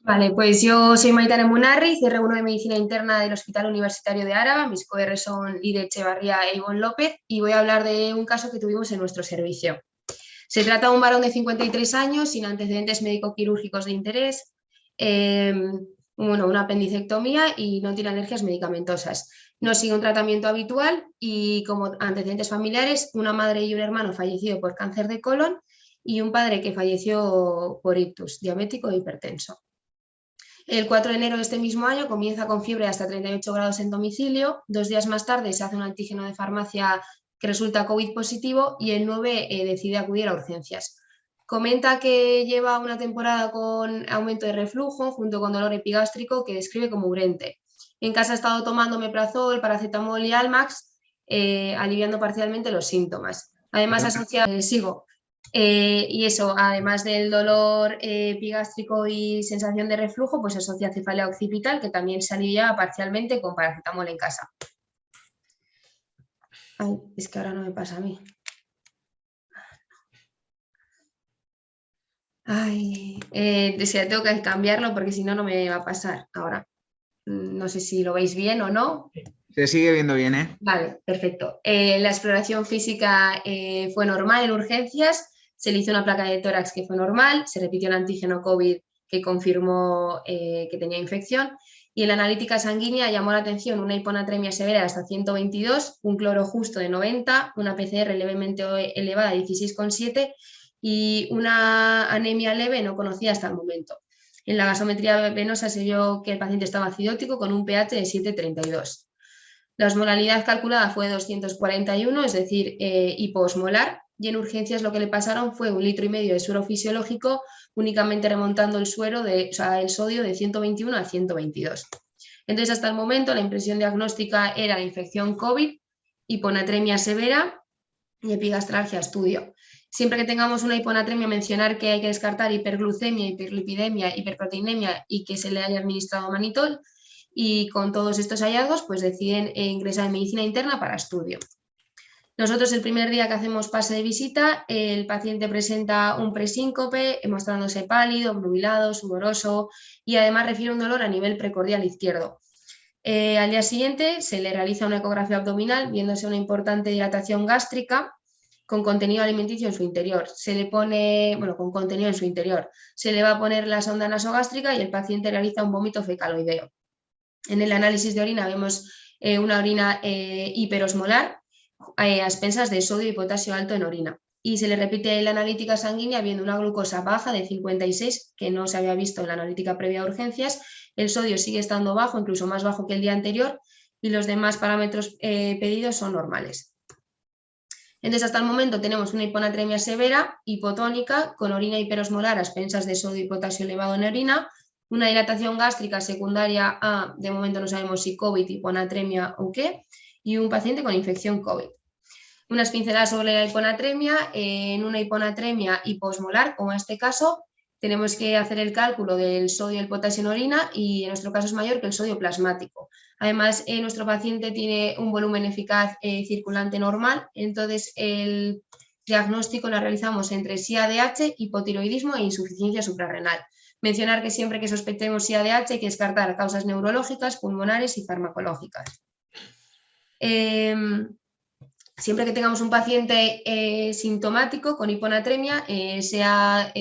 Vale, pues yo soy Maitane Munarriz, R1 de Medicina Interna del Hospital Universitario de Araba. Mis coR son Lire Echevarría e Ivonne López y voy a hablar de un caso que tuvimos en nuestro servicio. Se trata de un varón de 53 años sin antecedentes médico-quirúrgicos de interés, una apendicectomía y no tiene alergias medicamentosas. No sigue un tratamiento habitual y como antecedentes familiares, una madre y un hermano fallecido por cáncer de colon y un padre que falleció por ictus, diabético e hipertenso. El 4 de enero de este mismo año comienza con fiebre hasta 38 grados en domicilio. 2 días más tarde se hace un antígeno de farmacia que resulta COVID positivo y el 9 decide acudir a urgencias. Comenta que lleva una temporada con aumento de reflujo junto con dolor epigástrico que describe como urente. En casa ha estado tomando omeprazol, paracetamol y Almax, aliviando parcialmente los síntomas. Además, asocia, y eso, además del dolor epigástrico y sensación de reflujo, pues asocia cefalea occipital, que también se alivia parcialmente con paracetamol en casa. Ay, es que ahora no me pasa a mí. Ay, tengo que cambiarlo porque si no, no me va a pasar ahora. No sé si lo veis bien o no. Se sigue viendo bien, ¿eh? Vale, perfecto. La exploración física fue normal en urgencias. Se le hizo una placa de tórax que fue normal, se repitió un antígeno COVID que confirmó que tenía infección y en la analítica sanguínea llamó la atención una hiponatremia severa hasta 122, un cloro justo de 90, una PCR levemente elevada de 16,7 y una anemia leve no conocida hasta el momento. En la gasometría venosa se vio que el paciente estaba acidótico con un pH de 7,32. La osmolaridad calculada fue 241, es decir, hiposmolar, y en urgencias lo que le pasaron fue 1,5 litros de suero fisiológico, únicamente remontando el sodio de 121 a 122. Entonces, hasta el momento, la impresión diagnóstica era la infección COVID, hiponatremia severa y epigastralgia estudio. Siempre que tengamos una hiponatremia, mencionar que hay que descartar hiperglucemia, hiperlipidemia, hiperproteinemia y que se le haya administrado manitol. Y con todos estos hallazgos, pues deciden ingresar en medicina interna para estudio. Nosotros el primer día que hacemos pase de visita, el paciente presenta un presíncope, mostrándose pálido, obnubilado, sudoroso y además refiere un dolor a nivel precordial izquierdo. Al día siguiente se le realiza una ecografía abdominal, viéndose una importante dilatación gástrica con contenido alimenticio en su interior. Se le pone, con contenido en su interior. Se le va a poner la sonda nasogástrica y el paciente realiza un vómito fecaloideo. En el análisis de orina vemos una orina hiperosmolar a expensas de sodio y potasio alto en orina. Y se le repite la analítica sanguínea viendo una glucosa baja de 56, que no se había visto en la analítica previa a urgencias. El sodio sigue estando bajo, incluso más bajo que el día anterior, y los demás parámetros pedidos son normales. Entonces, hasta el momento tenemos una hiponatremia severa, hipotónica, con orina hiperosmolar a expensas de sodio y potasio elevado en orina, una dilatación gástrica secundaria a, de momento no sabemos si COVID, hiponatremia o qué, y un paciente con infección COVID. Unas pinceladas sobre la hiponatremia. En una hiponatremia hiposmolar, como en este caso, tenemos que hacer el cálculo del sodio y el potasio en orina y en nuestro caso es mayor que el sodio plasmático. Además, nuestro paciente tiene un volumen eficaz circulante normal, entonces el diagnóstico lo realizamos entre SIADH, hipotiroidismo e insuficiencia suprarrenal. Mencionar que siempre que sospechemos SIADH hay que descartar causas neurológicas, pulmonares y farmacológicas. Siempre que tengamos un paciente sintomático con hiponatremia, sea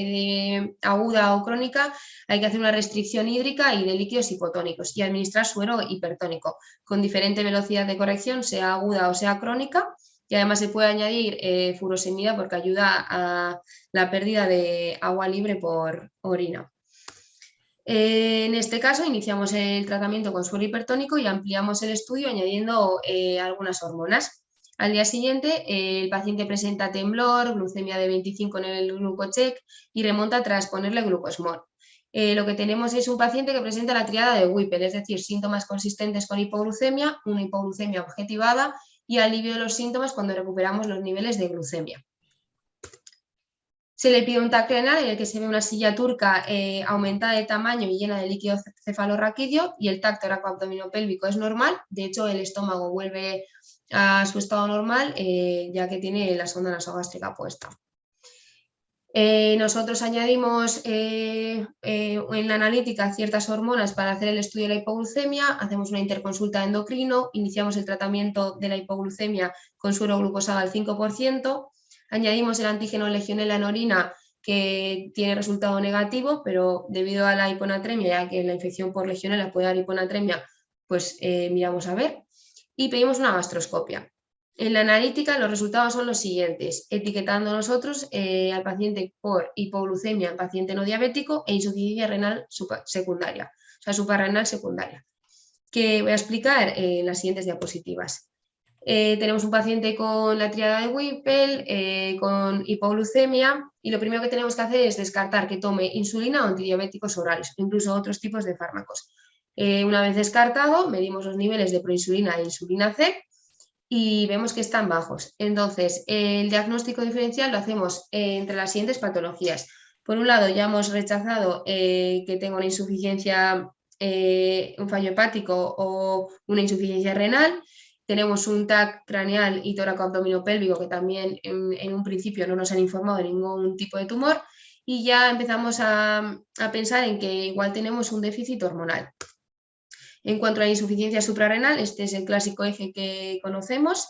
aguda o crónica, hay que hacer una restricción hídrica y de líquidos hipotónicos y administrar suero hipertónico con diferente velocidad de corrección, sea aguda o sea crónica, y además se puede añadir furosemida porque ayuda a la pérdida de agua libre por orina. En este caso iniciamos el tratamiento con suero hipertónico y ampliamos el estudio añadiendo algunas hormonas. Al día siguiente, el paciente presenta temblor, glucemia de 25 en el glucocheck y remonta tras ponerle glucosmol. Lo que tenemos es un paciente que presenta la triada de Whipple, es decir, síntomas consistentes con hipoglucemia, una hipoglucemia objetivada y alivio de los síntomas cuando recuperamos los niveles de glucemia. Se le pide un TAC renal en el que se ve una silla turca aumentada de tamaño y llena de líquido cefalorraquídeo y el TAC toracoabdominopélvico es normal. De hecho, el estómago vuelve a su estado normal ya que tiene la sonda nasogástrica puesta. Nosotros añadimos en la analítica ciertas hormonas para hacer el estudio de la hipoglucemia, hacemos una interconsulta endocrino, iniciamos el tratamiento de la hipoglucemia con suero glucosado al 5%, añadimos el antígeno Legionela en orina que tiene resultado negativo, pero debido a la hiponatremia, ya que la infección por Legionela puede dar hiponatremia, pues miramos a ver, y pedimos una gastroscopia. En la analítica los resultados son los siguientes, etiquetando nosotros al paciente por hipoglucemia en paciente no diabético e insuficiencia renal secundaria, o sea, suprarrenal secundaria, que voy a explicar en las siguientes diapositivas. Tenemos un paciente con la tríada de Whipple, con hipoglucemia, y lo primero que tenemos que hacer es descartar que tome insulina o antidiabéticos orales, incluso otros tipos de fármacos. Una vez descartado, medimos los niveles de proinsulina e insulina C y vemos que están bajos. Entonces, el diagnóstico diferencial lo hacemos entre las siguientes patologías. Por un lado, ya hemos rechazado que tenga una insuficiencia, un fallo hepático o una insuficiencia renal. Tenemos un TAC craneal y tóraco-abdominopélvico que también en un principio no nos han informado de ningún tipo de tumor y ya empezamos a pensar en que igual tenemos un déficit hormonal. En cuanto a la insuficiencia suprarrenal, este es el clásico eje que conocemos.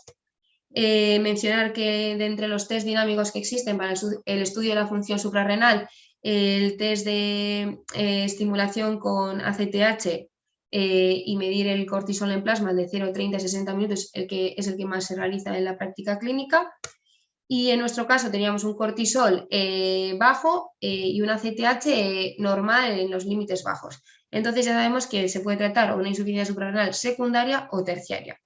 Mencionar que de entre los test dinámicos que existen para el estudio de la función suprarrenal, el test de estimulación con ACTH y medir el cortisol en plasma de 0,30 a 60 minutos es el que más se realiza en la práctica clínica. Y en nuestro caso teníamos un cortisol bajo y un ACTH normal en los límites bajos. Entonces ya sabemos que se puede tratar una insuficiencia suprarrenal secundaria o terciaria.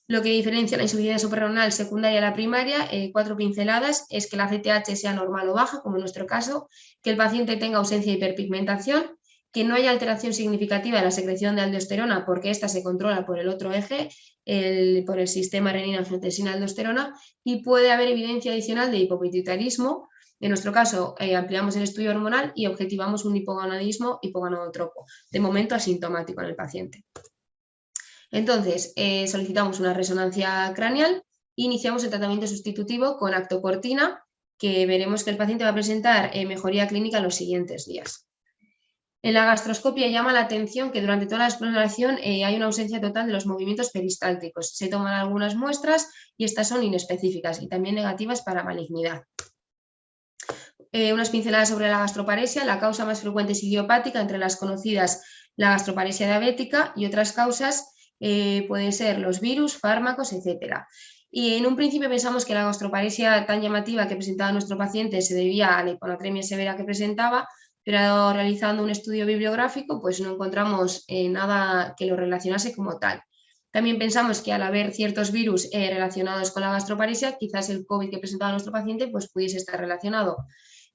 Lo que diferencia la insuficiencia suprarrenal secundaria a la primaria, 4 pinceladas, es que la ACTH sea normal o baja, como en nuestro caso, que el paciente tenga ausencia de hiperpigmentación, que no haya alteración significativa de la secreción de aldosterona porque esta se controla por el otro eje, por el sistema renina-angiotensina-aldosterona, y puede haber evidencia adicional de hipopituitarismo. En nuestro caso, ampliamos el estudio hormonal y objetivamos un hipogonadismo hipogonadotropo, de momento asintomático en el paciente. Entonces, solicitamos una resonancia craneal e iniciamos el tratamiento sustitutivo con actocortina, que veremos que el paciente va a presentar mejoría clínica en los siguientes días. En la gastroscopia llama la atención que durante toda la exploración hay una ausencia total de los movimientos peristálticos. Se toman algunas muestras y estas son inespecíficas y también negativas para malignidad. Unas pinceladas sobre la gastroparesia. La causa más frecuente es idiopática, entre las conocidas la gastroparesia diabética y otras causas pueden ser los virus, fármacos, etc. Y en un principio pensamos que la gastroparesia tan llamativa que presentaba nuestro paciente se debía a la hiponatremia severa que presentaba, pero realizando un estudio bibliográfico pues no encontramos nada que lo relacionase como tal. También pensamos que al haber ciertos virus relacionados con la gastroparesia, quizás el COVID que presentaba nuestro paciente pues pudiese estar relacionado.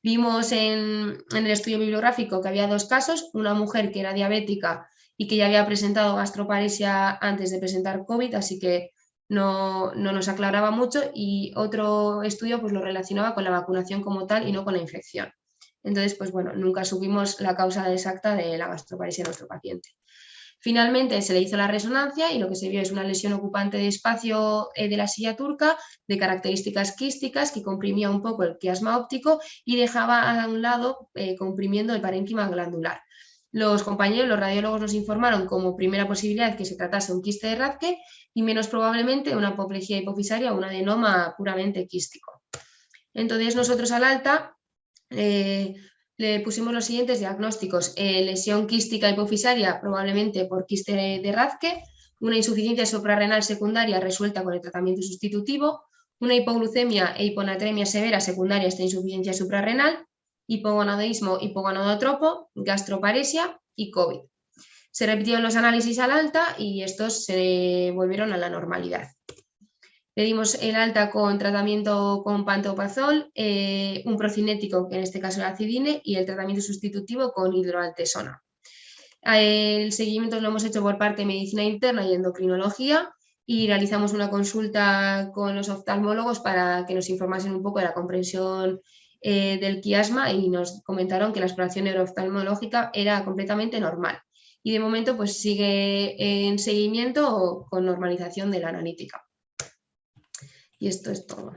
Vimos en el estudio bibliográfico que había 2 casos, una mujer que era diabética y que ya había presentado gastroparesia antes de presentar COVID, así que no nos aclaraba mucho, y otro estudio pues lo relacionaba con la vacunación como tal y no con la infección. Entonces, pues bueno, nunca supimos la causa exacta de la gastroparesia de nuestro paciente. Finalmente se le hizo la resonancia y lo que se vio es una lesión ocupante de espacio de la silla turca de características quísticas que comprimía un poco el quiasma óptico y dejaba a un lado comprimiendo el parénquima glandular. Los compañeros, los radiólogos, nos informaron como primera posibilidad que se tratase de un quiste de Rathke y menos probablemente una apoplejía hipofisaria o un adenoma puramente quístico. Entonces nosotros al alta le pusimos los siguientes diagnósticos: lesión quística hipofisaria probablemente por quiste de Rathke, una insuficiencia suprarrenal secundaria resuelta con el tratamiento sustitutivo, una hipoglucemia e hiponatremia severa secundaria a esta insuficiencia suprarrenal, hipogonadismo hipogonadotropo, gastroparesia y COVID. Se repitieron los análisis al alta y estos se volvieron a la normalidad. Le dimos el alta con tratamiento con pantoprazol, un procinético, que en este caso era acidine, y el tratamiento sustitutivo con hidroaltesona. El seguimiento lo hemos hecho por parte de medicina interna y endocrinología y realizamos una consulta con los oftalmólogos para que nos informasen un poco de la comprensión del quiasma y nos comentaron que la exploración neurooftalmológica era completamente normal. Y de momento pues sigue en seguimiento con normalización de la analítica. Y esto es todo.